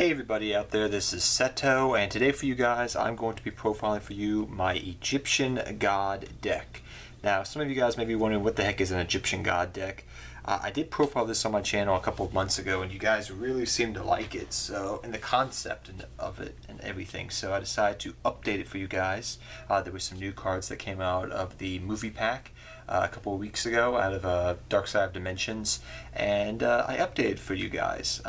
Hey everybody out there, this is Seto, and today for you guys I'm going to be profiling for you my Egyptian God deck. Now some of you guys may be wondering what the heck is an Egyptian God deck. I did profile this on my channel a couple of months ago and you guys really seemed to like it, so, and the concept of it and everything, so I decided to update it for you guys. There were some new cards that came out of the movie pack a couple of weeks ago out of Dark Side of Dimensions, and I updated for you guys.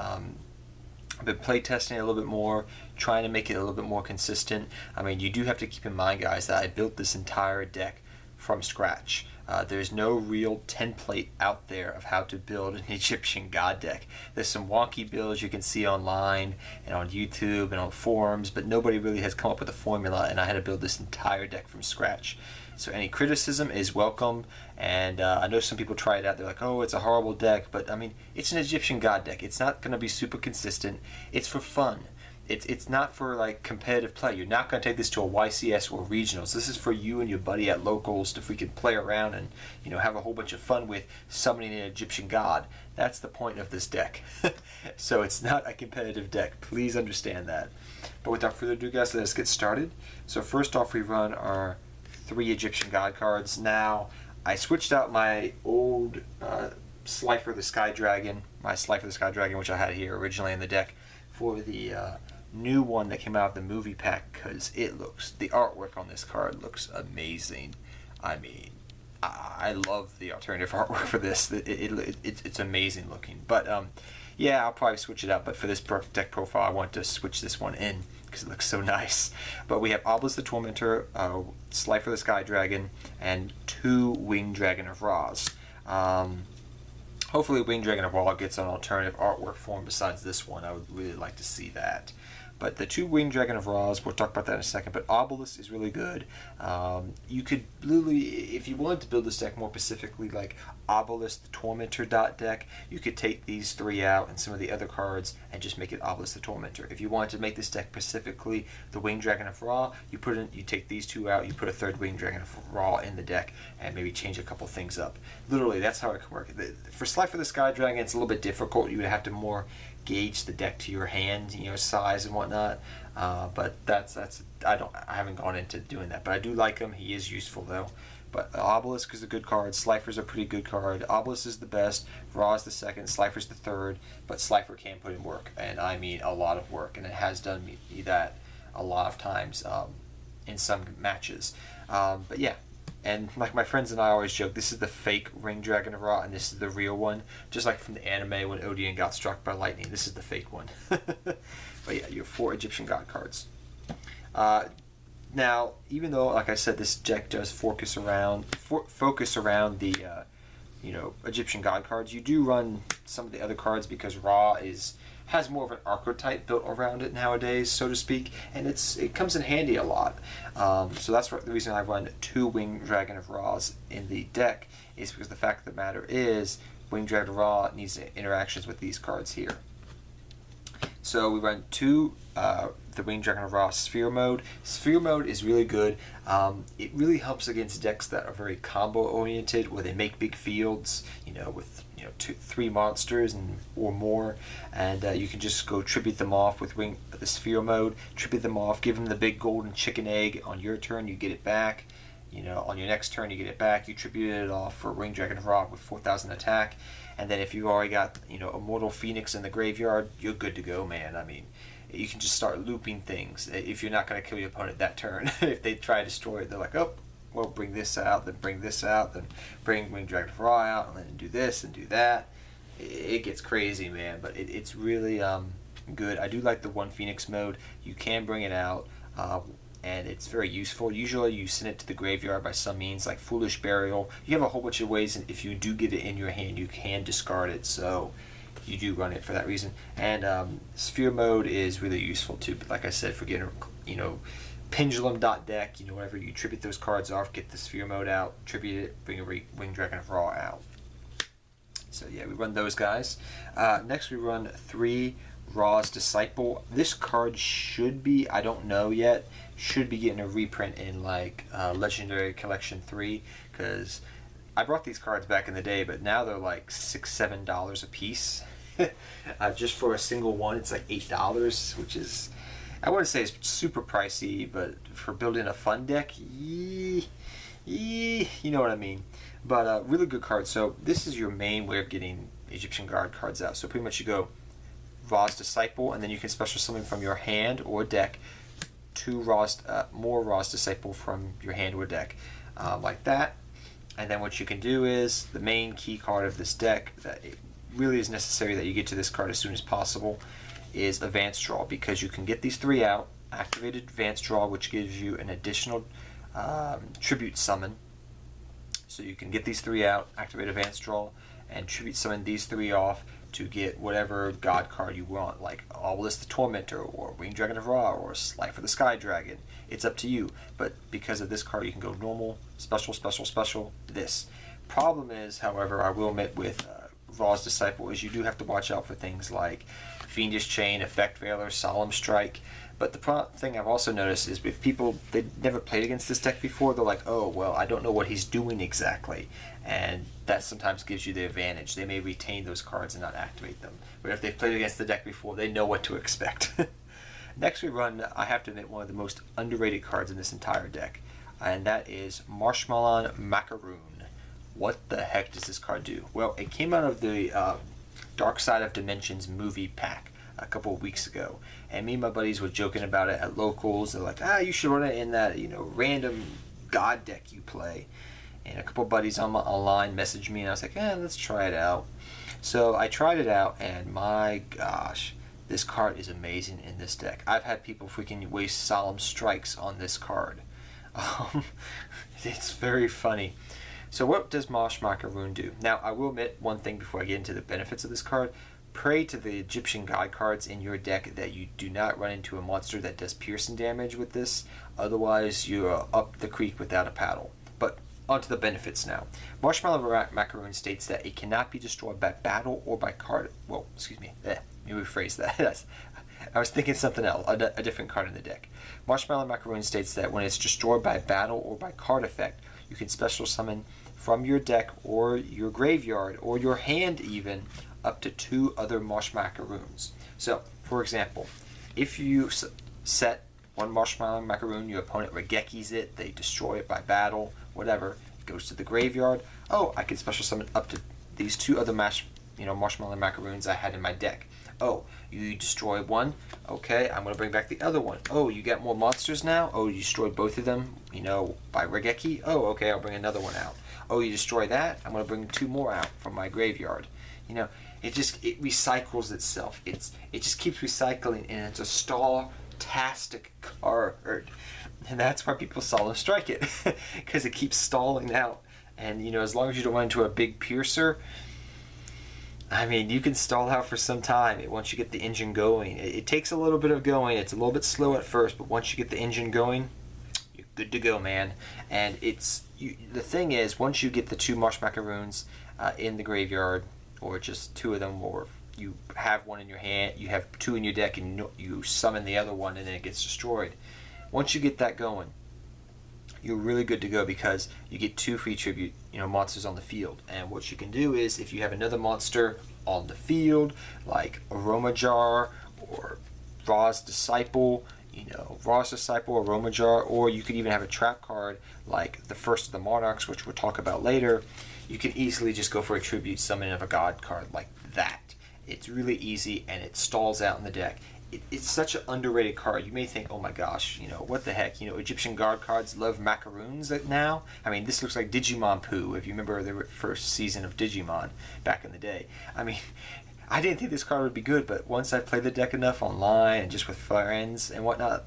I've been playtesting it a little bit more, trying to make it a little bit more consistent. I mean, you do have to keep in mind, guys, that I built this entire deck from scratch. There's no real template out there of how to build an Egyptian God deck. There's some wonky builds you can see online and on YouTube and on forums, but nobody really has come up with a formula, and I had to build this entire deck from scratch. So any criticism is welcome, and I know some people try it out, they're like, oh, it's a horrible deck, but I mean, it's an Egyptian God deck. It's not going to be super consistent. It's for fun. It's not for like competitive play. You're not going to take this to a YCS or regionals. This is for you and your buddy at locals to freaking play around and, you know, have a whole bunch of fun with summoning an Egyptian God. That's the point of this deck. So it's not a competitive deck. Please understand that. But without further ado, guys, let's get started. So first off, we run our 3 Egyptian God cards. Now, I switched out my old Slifer the Sky Dragon, which I had here originally in the deck, for the new one that came out of the movie pack, because the artwork on this card looks amazing. I mean, I love the alternative artwork for this. It's amazing looking. But yeah, I'll probably switch it out, but for this deck profile I want to switch this one in because it looks so nice. But we have Obelisk the Tormentor, Slifer the Sky Dragon, and 2 Winged Dragon of Ra's. Hopefully Winged Dragon of Ra gets an alternative artwork form besides this one. I would really like to see that. But the 2 Winged Dragon of Ra's, we'll talk about that in a second, but Obelisk is really good. You could literally, if you wanted to build this deck more specifically like Obelisk the Tormentor deck, you could take these 3 out and some of the other cards and just make it Obelisk the Tormentor. If you wanted to make this deck specifically the Winged Dragon of Ra, you take these 2 out, you put a 3rd Winged Dragon of Ra in the deck, and maybe change a couple things up. Literally, that's how it can work. For Slifer the Sky Dragon, it's a little bit difficult. You would have to more gauge the deck to your hand, you know, size and whatnot. But I haven't gone into doing that. But I do like him. He is useful though. But Obelisk is a good card. Slifer's a pretty good card. Obelisk is the best. Ra is the 2nd. Slifer's the 3rd. But Slifer can put in work, and I mean a lot of work, and it has done me that a lot of times in some matches. But yeah. And like my friends and I always joke, this is the fake Winged Dragon of Ra, and this is the real one. Just like from the anime when Odin got struck by lightning, this is the fake one. But yeah, you have 4 Egyptian God cards. Now, even though, like I said, this deck does focus around the you know, Egyptian God cards, you do run some of the other cards because Ra has more of an archetype built around it nowadays, so to speak, and it comes in handy a lot. So that's the reason I run 2 Winged Dragon of Ra's in the deck, is because the fact of the matter is Winged Dragon of Ra needs interactions with these cards here. So we run 2 the Winged Dragon of Ra Sphere Mode. Sphere Mode is really good. It really helps against decks that are very combo oriented, where they make big fields, you know, with 3 monsters or more, and you can just go tribute them off with the Sphere Mode. Tribute them off, give them the big golden chicken egg on your turn, you get it back. You know, on your next turn you get it back. You tribute it off for Winged Dragon of Ra with 4,000 attack, and then if you already got, you know, Immortal Phoenix in the graveyard, you're good to go, man. I mean, you can just start looping things if you're not going to kill your opponent that turn. If they try to destroy it, they're like, oh, well, bring this out, then bring this out, then bring Winged Dragon of Ra out, and then do this and do that. It gets crazy, man, but it's really good. I do like the 1 Phoenix mode. You can bring it out, and it's very useful. Usually you send it to the graveyard by some means, like Foolish Burial. You have a whole bunch of ways, and if you do get it in your hand, you can discard it, so you do run it for that reason. And Sphere Mode is really useful too, but like I said, for getting, you know, Pendulum deck, you know, whenever you tribute those cards off, get the Sphere Mode out, tribute it, bring a Winged Dragon of Ra out. So yeah, we run those guys. Next we run 3 Ra's Disciple. This card should be, I don't know yet, should be getting a reprint in like Legendary Collection 3, because I brought these cards back in the day, but now they're like $6-7 a piece. Just for a single one, it's like $8, which is, I wouldn't say it's super pricey, but for building a fun deck, you know what I mean. But really good card. So this is your main way of getting Egyptian Guard cards out. So pretty much you go Ra's Disciple, and then you can special summon from your hand or deck more Ra's Disciple from your hand or deck, like that. And then what you can do is the main key card of this deck that it really is necessary that you get to this card as soon as possible is Advanced Draw, because you can get these 3 out, activated Advanced Draw, which gives you an additional Tribute Summon. So you can get these 3 out, activate Advanced Draw, and Tribute Summon these 3 off to get whatever God card you want, like Obelisk the Tormentor, or Winged Dragon of Ra, or Life of the Sky Dragon. It's up to you, but because of this card you can go normal, special, special, special, this. Problem is, however, I will admit with Ra's Disciple, is you do have to watch out for things like Fiendish Chain, Effect Veiler, Solemn Strike. But the thing I've also noticed is if people, they never played against this deck before, they're like, oh, well, I don't know what he's doing exactly. And that sometimes gives you the advantage. They may retain those cards and not activate them. But if they've played against the deck before, they know what to expect. Next we run, I have to admit, one of the most underrated cards in this entire deck. And that is Marshmacaron. What the heck does this card do? Well, it came out of the Dark Side of Dimensions movie pack a couple of weeks ago, and me and my buddies were joking about it at locals. They're like, you should run it in that random God deck you play. And a couple of buddies online messaged me, and I was like, let's try it out. So I tried it out, and my gosh, this card is amazing in this deck. I've had people freaking waste Solemn Strikes on this card. It's very funny. So what does Marshmacaron do? Now, I will admit one thing before I get into the benefits of this card. Pray to the Egyptian God cards in your deck that you do not run into a monster that does piercing damage with this. Otherwise, you're up the creek without a paddle. But onto the benefits now. Marshmacaron states that it cannot be destroyed by battle or by card. Well, excuse me. Let me rephrase that. I was thinking something else, a different card in the deck. Marshmacaron states that when it's destroyed by battle or by card effect, you can special summon from your deck or your graveyard or your hand even up to 2 other Marshmacarons. So, for example, if you set one Marshmacaron, your opponent regekis it, they destroy it by battle, whatever, it goes to the graveyard. Oh, I can special summon up to these 2 other Marshmacarons I had in my deck. Oh, you destroy one. Okay, I'm going to bring back the other one. Oh, you got more monsters now? Oh, you destroyed both of them, by regeki? Oh, okay, I'll bring another one out. Oh, you destroy that? I'm going to bring 2 more out from my graveyard. It recycles itself. It just keeps recycling, and it's a stall-tastic card. And that's why people Solemn Strike it, because it keeps stalling out. And, as long as you don't run into a big piercer, you can stall out for some time once you get the engine going. It takes a little bit of going. It's a little bit slow at first, but once you get the engine going, you're good to go, man. And the thing is, once you get the 2 Marshmacarons in the graveyard, or just 2 of them, or you have one in your hand, you have 2 in your deck, and you summon the other one, and then it gets destroyed. Once you get that going, you're really good to go, because you get 2 free tribute monsters on the field. And what you can do is, if you have another monster on the field, like Aroma Jar or Ra's Disciple, Aroma Jar, or you could even have a trap card like the First of the Monarchs, which we'll talk about later. You can easily just go for a tribute summon of a god card like that. It's really easy, and it stalls out in the deck. It's such an underrated card. You may think, oh my gosh, what the heck? Egyptian God cards love macaroons now? This looks like Digimon Poo, if you remember the first season of Digimon back in the day. I didn't think this card would be good, but once I played the deck enough online and just with friends and whatnot,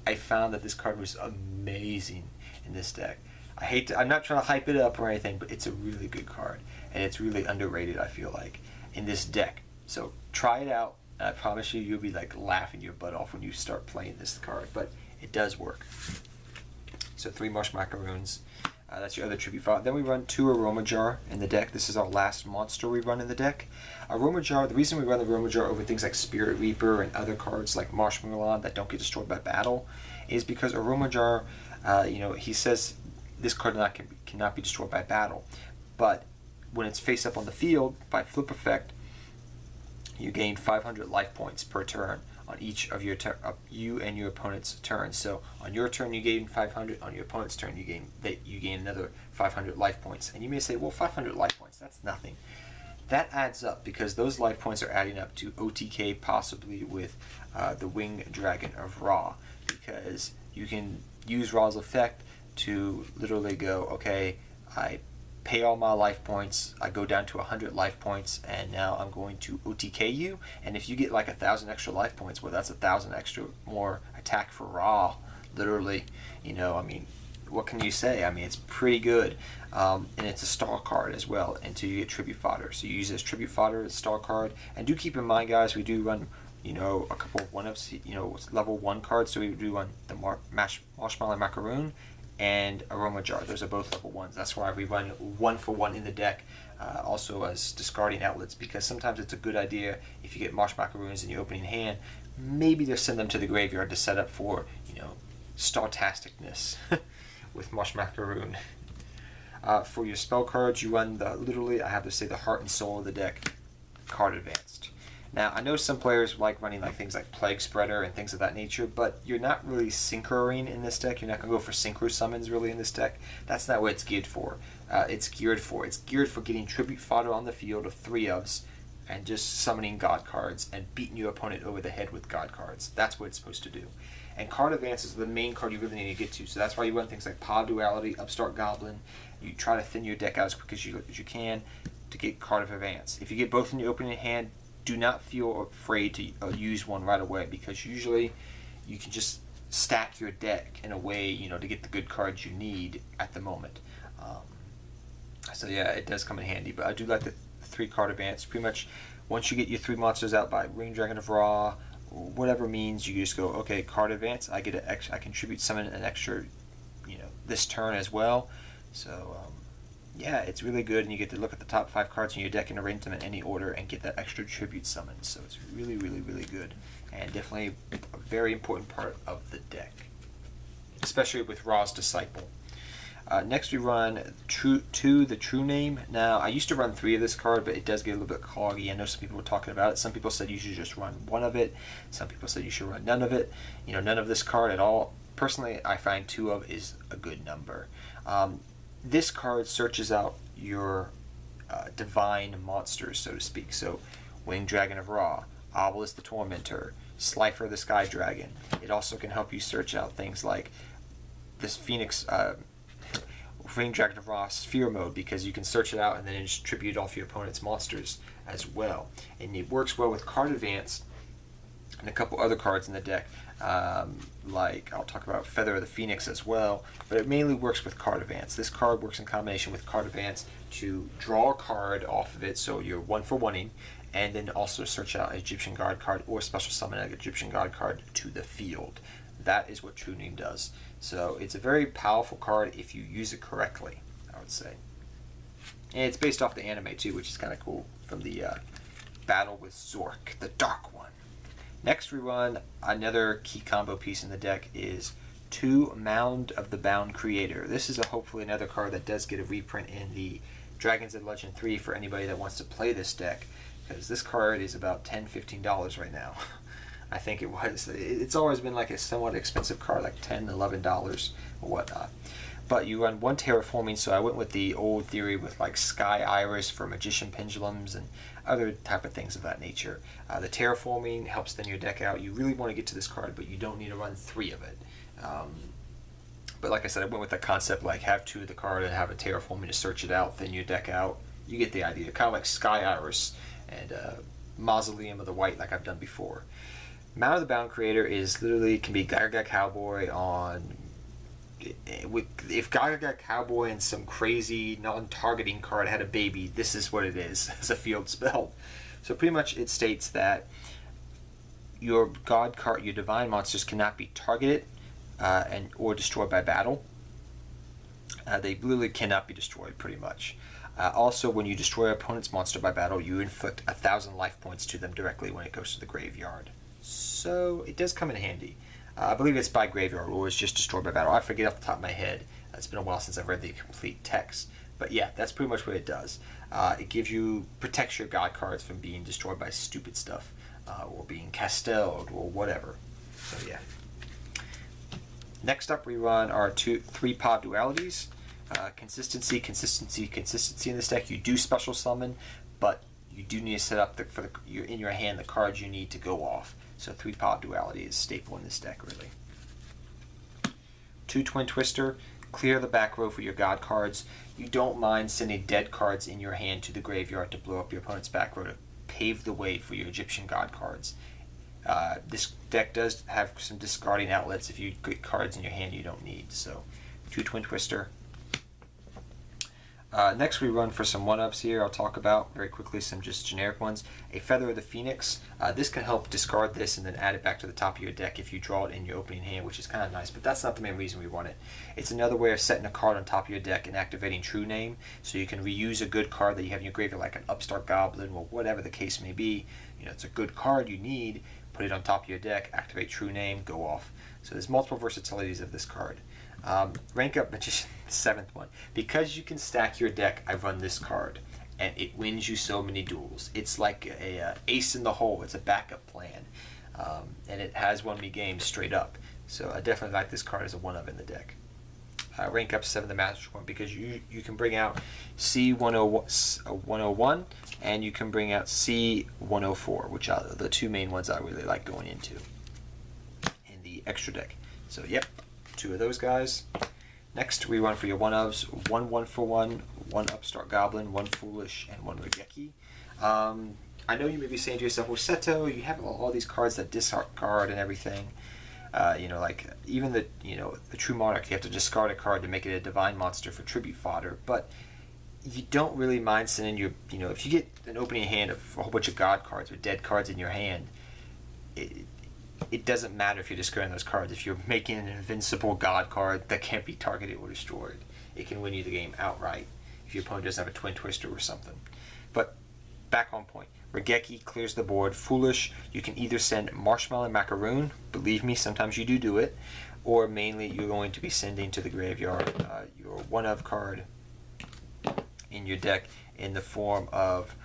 I found that this card was amazing in this deck. I'm not trying to hype it up or anything, but it's a really good card, and it's really underrated, I feel like, in this deck. So try it out. I promise you, you'll be laughing your butt off when you start playing this card, but it does work. So 3 Marshmacarons. That's your other tribute file. Then we run 2 Aroma Jar in the deck. This is our last monster we run in the deck. Aroma Jar, the reason we run the Aroma Jar over things like Spirit Reaper and other cards like Marshmacaron that don't get destroyed by battle is because Aroma Jar, he says this card cannot be destroyed by battle. But when it's face up on the field, by flip effect, you gain 500 life points per turn on each of your you and your opponent's turns. So on your turn you gain 500, on your opponent's turn you gain another 500 life points. And you may say, well, 500 life points, that's nothing. That adds up because those life points are adding up to OTK, possibly with the Winged Dragon of Ra, because you can use Ra's effect to literally go, okay, I pay all my life points, I go down to 100 life points, and now I'm going to OTK you. And if you get like 1,000 extra life points, well, that's 1,000 extra more attack for Ra, literally. You know, I mean, what can you say? I mean, it's pretty good. And it's a star card as well until you get tribute fodder. So you use it as tribute fodder, as star card. And do keep in mind, guys, we do run, you know, a couple of one-ofs, you know, level 1 cards. So we do run the Marshmacaron and Aroma Jar. Those are both level 1s. That's why we run 1-for-1 in the deck, also as discarding outlets, because sometimes it's a good idea if you get Marshmacarons in your opening hand, maybe to send them to the graveyard to set up for, you know, Startasticness with Marshmacaron. For your spell cards, you run literally, I have to say, the heart and soul of the deck, Card Advanced. Now, I know some players like running like things like Plague Spreader and things of that nature, but you're not really synchroing in this deck. You're not going to go for synchro summons really in this deck. That's not what it's geared for. It's geared for getting tribute fodder on the field of 3-ofs and just summoning God cards and beating your opponent over the head with God cards. That's what it's supposed to do. And Card Advance is the main card you really need to get to. So that's why you run things like Pod Duality, Upstart Goblin. You try to thin your deck out as quick as you can to get Card of Advance. If you get both in your opening hand, do not feel afraid to use one right away, because usually you can just stack your deck in a way, you know, to get the good cards you need at the moment. So yeah, it does come in handy. But I do like the 3-card advance. Pretty much once you get your 3 monsters out by Winged Dragon of Ra, whatever means, you just go, okay, card advance. I get I contribute summon an extra, you know, this turn as well. So yeah, it's really good, and you get to look at the top 5 cards in your deck and arrange them in any order and get that extra tribute summon. So it's really, really, really good, and definitely a very important part of the deck, especially with Ra's Disciple. Next we run the True Name. Now, I used to run 3 of this card, but it does get a little bit cloggy. I know some people were talking about it. Some people said you should just run 1 of it. Some people said you should run none of it. You know, none of this card at all. Personally, I find 2 of is a good number. This card searches out your divine monsters, so to speak. So, Winged Dragon of Ra, Obelisk the Tormentor, Slifer the Sky Dragon. It also can help you search out things like this Phoenix, Winged Dragon of Ra Sphere Mode, because you can search it out and then just tribute off your opponent's monsters as well. And it works well with Card Advance and a couple other cards in the deck, like I'll talk about Feather of the Phoenix as well, but it mainly works with Card Advance. This card works in combination with Card Advance to draw a card off of it, so you're 1-for-1ing, and then also search out an Egyptian Guard card or special summon an Egyptian Guard card to the field. That is what True Name does. So it's a very powerful card if you use it correctly, I would say. And it's based off the anime too, which is kind of cool, from the Battle with Zork, the Dark One. Next we run another key combo piece in the deck is 2 Mound of the Bound Creator. This is hopefully another card that does get a reprint in the Dragons of Legend 3 for anybody that wants to play this deck, because this card is about $10-15 right now. I think it was. It's always been like a somewhat expensive card, like $10-11 or whatnot. But you run 1 Terraforming, so I went with the old theory with like Sky Iris for Magician Pendulums and other type of things of that nature. The Terraforming helps thin your deck out. You really want to get to this card, but you don't need to run 3 of it. But like I said, I went with the concept like have 2 of the card and have a Terraforming to search it out, thin your deck out. You get the idea. Kind of like Sky Iris and Mausoleum of the White, like I've done before. Mound of the Bound Creator is literally can be Gaga Cowboy on. If Gaga Cowboy and some crazy non-targeting card had a baby, this is what it is as a field spell. So pretty much it states that your God card, your divine monsters cannot be targeted or destroyed by battle. They literally cannot be destroyed, pretty much. Also, when you destroy an opponent's monster by battle, you inflict 1,000 life points to them directly when it goes to the graveyard. So it does come in handy. I believe it's by graveyard or it's just destroyed by battle. I forget off the top of my head. It's been a while since I've read the complete text. But yeah, that's pretty much what it does. It protects your God cards from being destroyed by stupid stuff, or being castelled, or whatever. So yeah. Next up, we run our 3-pop dualities. Consistency, consistency, consistency in this deck. You do special summon, but you do need to set up in your hand the cards you need to go off. So 3-pop duality is staple in this deck, really. 2 Twin Twister. Clear the back row for your God cards. You don't mind sending dead cards in your hand to the graveyard to blow up your opponent's back row to pave the way for your Egyptian God cards. This deck does have some discarding outlets if you get cards in your hand you don't need. So 2 Twin Twister. Next we run for some one-ups here. I'll talk about very quickly some just generic ones. A Feather of the Phoenix. This can help discard this and then add it back to the top of your deck if you draw it in your opening hand, which is kind of nice, but that's not the main reason we want it. It's another way of setting a card on top of your deck and activating True Name, so you can reuse a good card that you have in your graveyard, like an Upstart Goblin or whatever the case may be. You know, it's a good card you need, put it on top of your deck, activate True Name, go off. So there's multiple versatilities of this card. Rank Up Magician, the 7th one. Because you can stack your deck, I run this card, and it wins you so many duels. It's like a ace in the hole. It's a backup plan, and it has won me games straight up. So I definitely like this card as a one-of in the deck. Rank Up 7, the Master one, because you can bring out C101 and you can bring out C104, which are the 2 main ones I really like going into in the extra deck. So yep. 2 of those guys. Next, we run for your one-ofs. 1 1-for-1, 1 Upstart Goblin, 1 Foolish, and 1 Regeki. I know you may be saying to yourself, well, Seto, you have all these cards that discard and everything. You know, like even the True Monarch, you have to discard a card to make it a divine monster for tribute fodder. But you don't really mind sending your, if you get an opening hand of a whole bunch of God cards or dead cards in your hand, it doesn't matter if you're discarding those cards. If you're making an invincible God card that can't be targeted or destroyed, it can win you the game outright if your opponent doesn't have a Twin Twister or something. But back on point. Regeki clears the board. Foolish, you can either send Marshmacaron, believe me, sometimes you do it, or mainly you're going to be sending to the graveyard your one-of card in your deck in the form of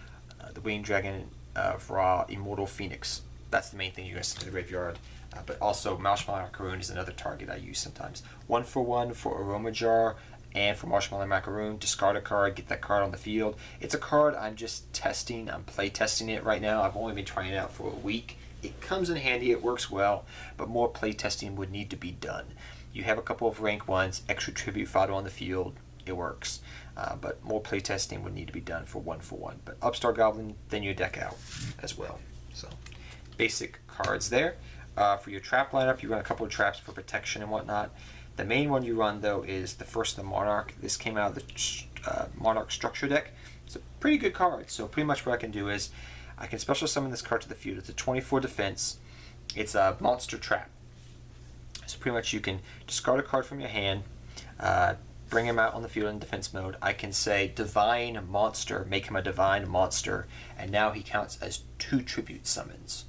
the Winged Dragon of Ra, Immortal Phoenix. That's the main thing you're going to send to the graveyard. But also, Marshmacaron is another target I use sometimes. 1-for-1 for Aroma Jar and for Marshmacaron. Discard a card, get that card on the field. It's a card I'm just testing. I'm play testing it right now. I've only been trying it out for a week. It comes in handy, it works well, but more play testing would need to be done. You have a couple of rank 1s, extra tribute fodder on the field, it works. But more play testing would need to be done for 1-for-1. But Upstart Goblin, then your deck out as well. So basic cards there. For your trap lineup, you run a couple of traps for protection and whatnot. The main one you run, though, is the first of the Monarch. This came out of the Monarch structure deck. It's a pretty good card, so pretty much what I can do is I can special summon this card to the field. It's a 24 defense. It's a monster trap. So pretty much you can discard a card from your hand, bring him out on the field in defense mode. I can say Divine Monster, make him a Divine Monster, and now he counts as 2 tribute summons,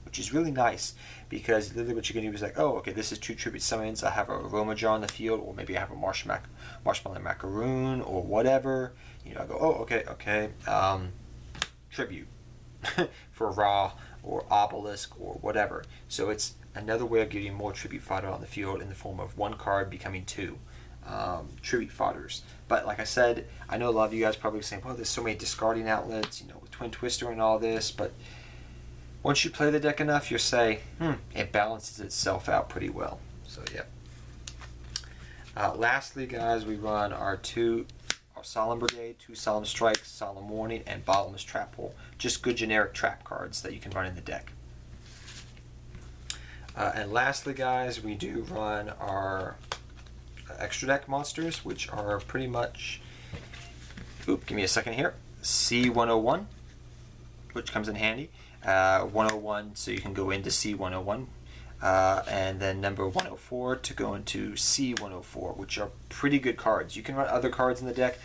which is really nice, because literally what you can do is like, oh, okay, this is 2 tribute summons. I have a Aroma Jar on the field, or maybe I have a Marshmacaron or whatever. I go, oh, okay, tribute for Ra or Obelisk or whatever. So it's another way of getting more tribute fodder on the field in the form of 1 card becoming 2 tribute fodders. But like I said, I know a lot of you guys probably saying, well, there's so many discarding outlets, with Twin Twister and all this, but once you play the deck enough, you'll say, it balances itself out pretty well. So, yeah. Lastly, guys, we run our Solemn Brigade, 2 Solemn Strike, Solemn Warning, and Bottomless Trap Hole. Just good generic trap cards that you can run in the deck. And lastly, guys, we do run our extra deck monsters, which are pretty much, give me a second here, C101, which comes in handy. 101, so you can go into C101, and then number 104 to go into C104, which are pretty good cards. You can run other cards in the deck,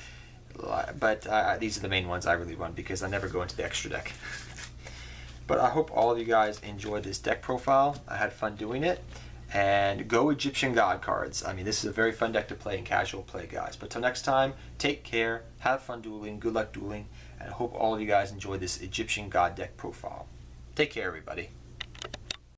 but these are the main ones I really run because I never go into the extra deck. But I hope all of you guys enjoyed this deck profile. I had fun doing it, And go Egyptian God cards. I mean, this is a very fun deck to play in casual play, guys. But till next time, take care, have fun dueling, good luck dueling, and I hope all of you guys enjoyed this Egyptian God deck profile. Take care, everybody.